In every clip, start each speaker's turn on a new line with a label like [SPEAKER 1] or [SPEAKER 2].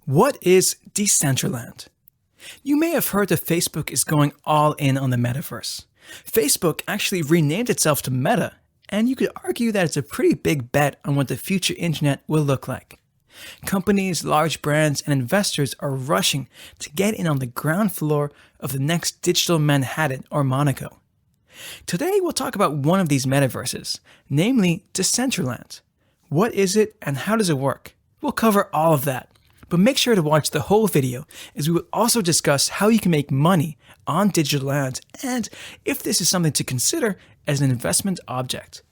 [SPEAKER 1] What is Decentraland? You may have heard that Facebook is going all in on the metaverse. Facebook actually renamed itself to Meta, and you could argue that it's a pretty big bet on what the future internet will look like. Companies, large brands, and investors are rushing to get in on the ground floor of the next digital Manhattan or Monaco. Today we'll talk about one of these metaverses, namely Decentraland. What is it and how does it work? We'll cover all of that. But make sure to watch the whole video, as we will also discuss how you can make money on digital land and if this is something to consider as an investment object.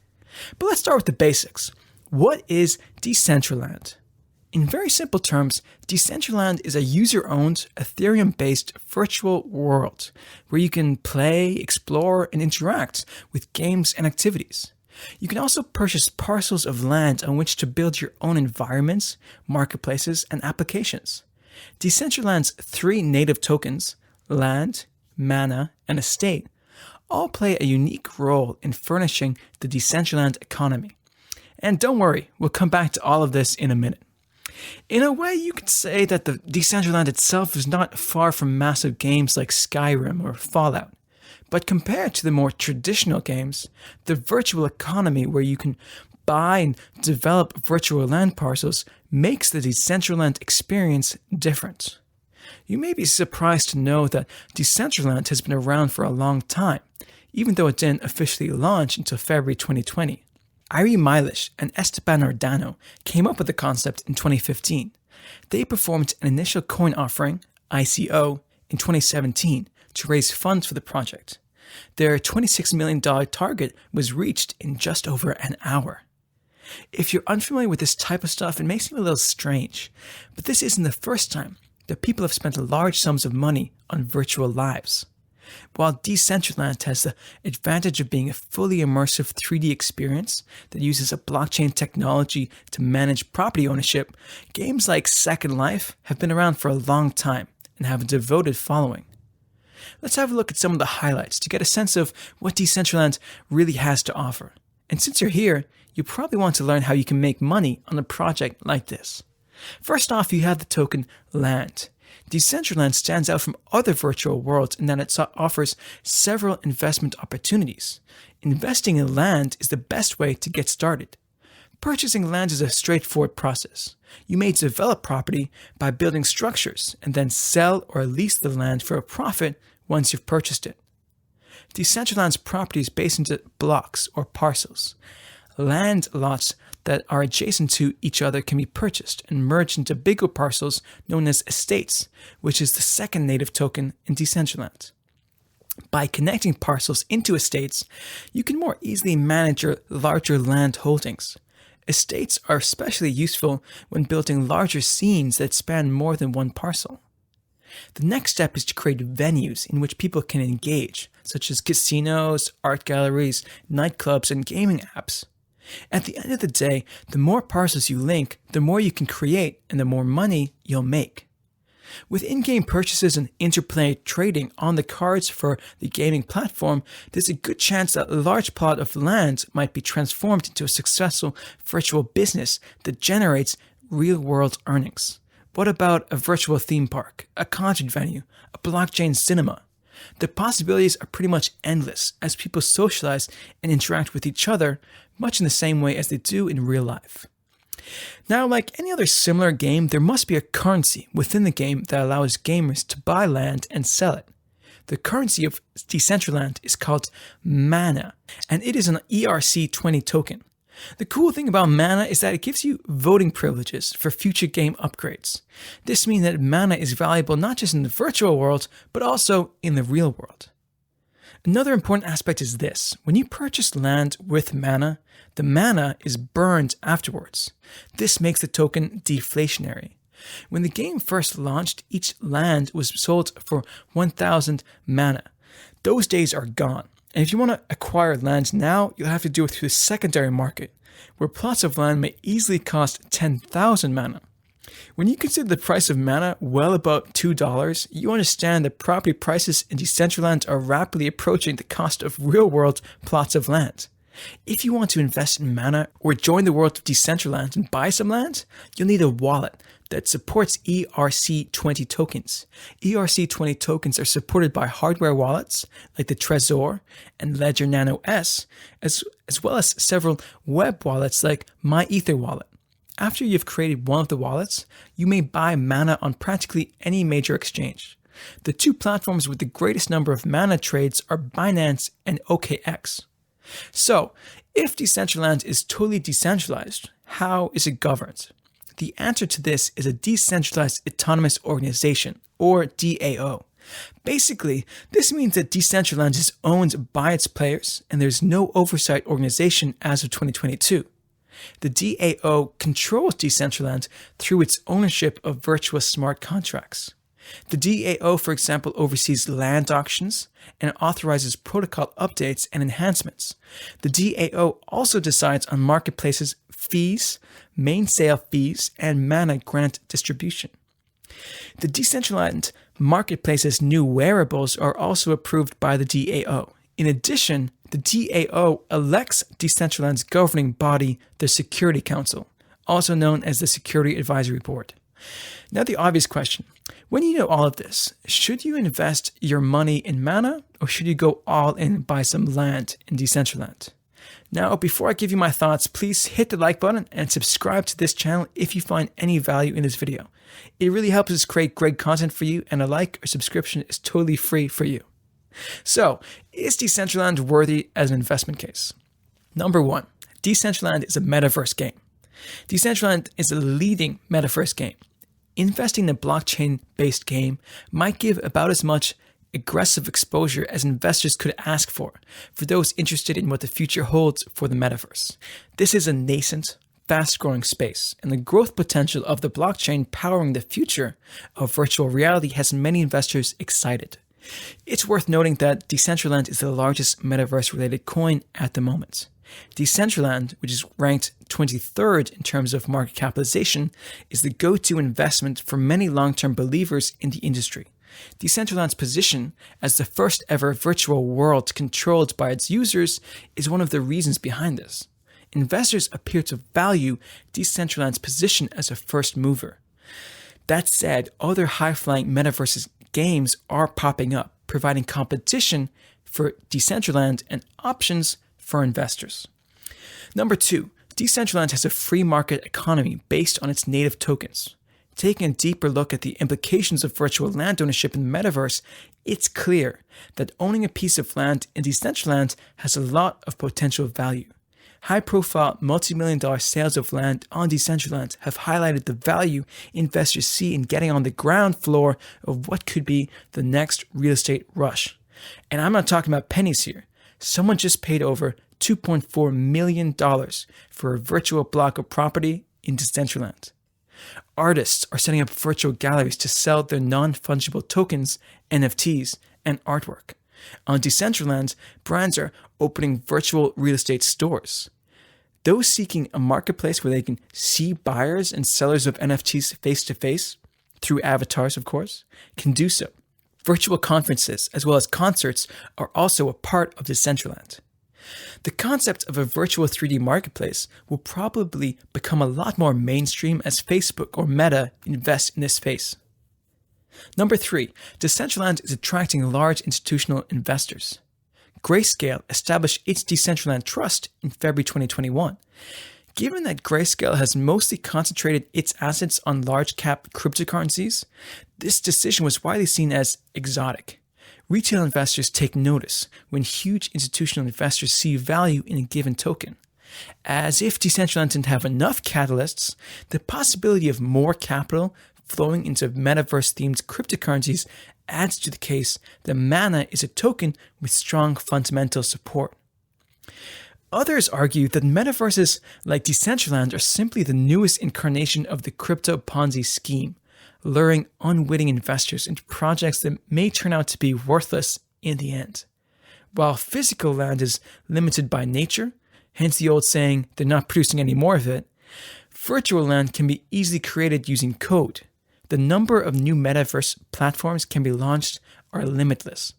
[SPEAKER 1] But let's start with the basics. What is Decentraland? In very simple terms, Decentraland is a user-owned, Ethereum-based virtual world where you can play, explore, and interact with games and activities. You can also purchase parcels of land on which to build your own environments, marketplaces, and applications. Decentraland's three native tokens, land, mana, and estate, all play a unique role in furnishing the Decentraland economy. And don't worry, we'll come back to all of this in a minute. In a way, you could say that the Decentraland itself is not far from massive games like Skyrim or Fallout. But compared to the more traditional games, the virtual economy where you can buy and develop virtual land parcels makes the Decentraland experience different. You may be surprised to know that Decentraland has been around for a long time, even though it didn't officially launch until February 2020. Iri Milish and Esteban Ordano came up with the concept in 2015. They performed an initial coin offering, ICO, in 2017 to raise funds for the project. Their $26 million target was reached in just over an hour. If you're unfamiliar with this type of stuff, it may seem a little strange, but this isn't the first time that people have spent large sums of money on virtual lives. While Decentraland has the advantage of being a fully immersive 3D experience that uses a blockchain technology to manage property ownership, games like Second Life have been around for a long time and have a devoted following. Let's have a look at some of the highlights to get a sense of what Decentraland really has to offer. And since you're here, you probably want to learn how you can make money on a project like this. First off, you have the token Land. Decentraland stands out from other virtual worlds in that it offers several investment opportunities. Investing in land is the best way to get started. Purchasing land is a straightforward process. You may develop property by building structures and then sell or lease the land for a profit once you've purchased it. Decentraland's property is based into blocks or parcels. Land lots that are adjacent to each other can be purchased and merged into bigger parcels known as estates, which is the second native token in Decentraland. By connecting parcels into estates, you can more easily manage your larger land holdings. Estates are especially useful when building larger scenes that span more than one parcel. The next step is to create venues in which people can engage, such as casinos, art galleries, nightclubs, and gaming apps. At the end of the day, the more parcels you link, the more you can create and the more money you'll make. With in-game purchases and interplay trading on the cards for the gaming platform, there's a good chance that a large plot of land might be transformed into a successful virtual business that generates real-world earnings. What about a virtual theme park, a concert venue, a blockchain cinema? The possibilities are pretty much endless as people socialize and interact with each other much in the same way as they do in real life. Now, like any other similar game, there must be a currency within the game that allows gamers to buy land and sell it. The currency of Decentraland is called mana, and it is an ERC20 token. The cool thing about mana is that it gives you voting privileges for future game upgrades. This means that mana is valuable not just in the virtual world, but also in the real world. Another important aspect is this. When you purchase land with mana, the mana is burned afterwards. This makes the token deflationary. When the game first launched, each land was sold for 1,000 mana. Those days are gone. And if you want to acquire land now, you'll have to do it through the secondary market, where plots of land may easily cost 10,000 mana. When you consider the price of mana well above $2, you understand that property prices in Decentraland are rapidly approaching the cost of real-world plots of land. If you want to invest in mana or join the world of Decentraland and buy some land, you'll need a wallet that supports ERC20 tokens. ERC20 tokens are supported by hardware wallets like the Trezor and Ledger Nano S, as well as several web wallets like MyEther Wallet. After you've created one of the wallets, you may buy mana on practically any major exchange. The two platforms with the greatest number of mana trades are Binance and OKX. So, if Decentraland is totally decentralized, how is it governed? The answer to this is a Decentralized Autonomous Organization, or DAO. Basically, this means that Decentraland is owned by its players and there's no oversight organization as of 2022. The DAO controls Decentraland through its ownership of virtual smart contracts. The DAO, for example, oversees land auctions and authorizes protocol updates and enhancements. The DAO also decides on marketplaces' fees, main sale fees, and mana grant distribution. The Decentraland marketplace's new wearables are also approved by the DAO. In addition, the DAO elects Decentraland's governing body, the Security Council, also known as the Security Advisory Board. Now the obvious question, when you know all of this, should you invest your money in mana or should you go all in and buy some land in Decentraland? Now, before I give you my thoughts, please hit the like button and subscribe to this channel if you find any value in this video. It really helps us create great content for you, and a like or subscription is totally free for you. So, is Decentraland worthy as an investment case? Number one, Decentraland is a metaverse game. Decentraland is a leading metaverse game. Investing in a blockchain-based game might give about as much aggressive exposure as investors could ask for those interested in what the future holds for the metaverse. This is a nascent, fast-growing space, and the growth potential of the blockchain powering the future of virtual reality has many investors excited. It's worth noting that Decentraland is the largest metaverse-related coin at the moment. Decentraland, which is ranked 23rd in terms of market capitalization, is the go-to investment for many long-term believers in the industry. Decentraland's position as the first ever virtual world controlled by its users is one of the reasons behind this. Investors appear to value Decentraland's position as a first mover. That said, other high-flying metaverses games are popping up, providing competition for Decentraland and options for investors. Number two, Decentraland has a free market economy based on its native tokens. Taking a deeper look at the implications of virtual land ownership in the metaverse, it's clear that owning a piece of land in Decentraland has a lot of potential value. High-profile multi-million-dollar sales of land on Decentraland have highlighted the value investors see in getting on the ground floor of what could be the next real estate rush. And I'm not talking about pennies here. Someone just paid over $2.4 million for a virtual block of property in Decentraland. Artists are setting up virtual galleries to sell their non-fungible tokens, NFTs, and artwork. On Decentraland, brands are opening virtual real estate stores. Those seeking a marketplace where they can see buyers and sellers of NFTs face-to-face, through avatars of course, can do so. Virtual conferences as well as concerts are also a part of Decentraland. The concept of a virtual 3D marketplace will probably become a lot more mainstream as Facebook or Meta invest in this space. Number three, Decentraland is attracting large institutional investors. Grayscale established its Decentraland Trust in February 2021. Given that Grayscale has mostly concentrated its assets on large-cap cryptocurrencies, this decision was widely seen as exotic. Retail investors take notice when huge institutional investors see value in a given token. As if Decentraland didn't have enough catalysts, the possibility of more capital flowing into metaverse-themed cryptocurrencies adds to the case that Mana is a token with strong fundamental support. Others argue that metaverses like Decentraland are simply the newest incarnation of the crypto Ponzi scheme, luring unwitting investors into projects that may turn out to be worthless in the end. While physical land is limited by nature, hence the old saying, they're not producing any more of it, virtual land can be easily created using code. The number of new metaverse platforms can be launched are limitless.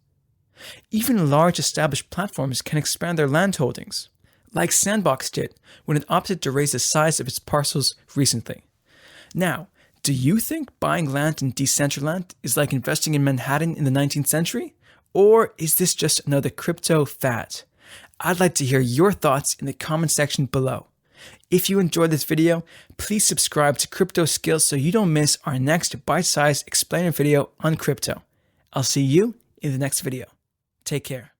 [SPEAKER 1] Even large established platforms can expand their land holdings, like Sandbox did when it opted to raise the size of its parcels recently. Now, Do you think buying land in Decentraland is like investing in Manhattan in the 19th century? Or is this just another crypto fad? I'd like to hear your thoughts in the comment section below. If you enjoyed this video, please subscribe to Crypto Skills so you don't miss our next bite-sized explainer video on crypto. I'll see you in the next video. Take care.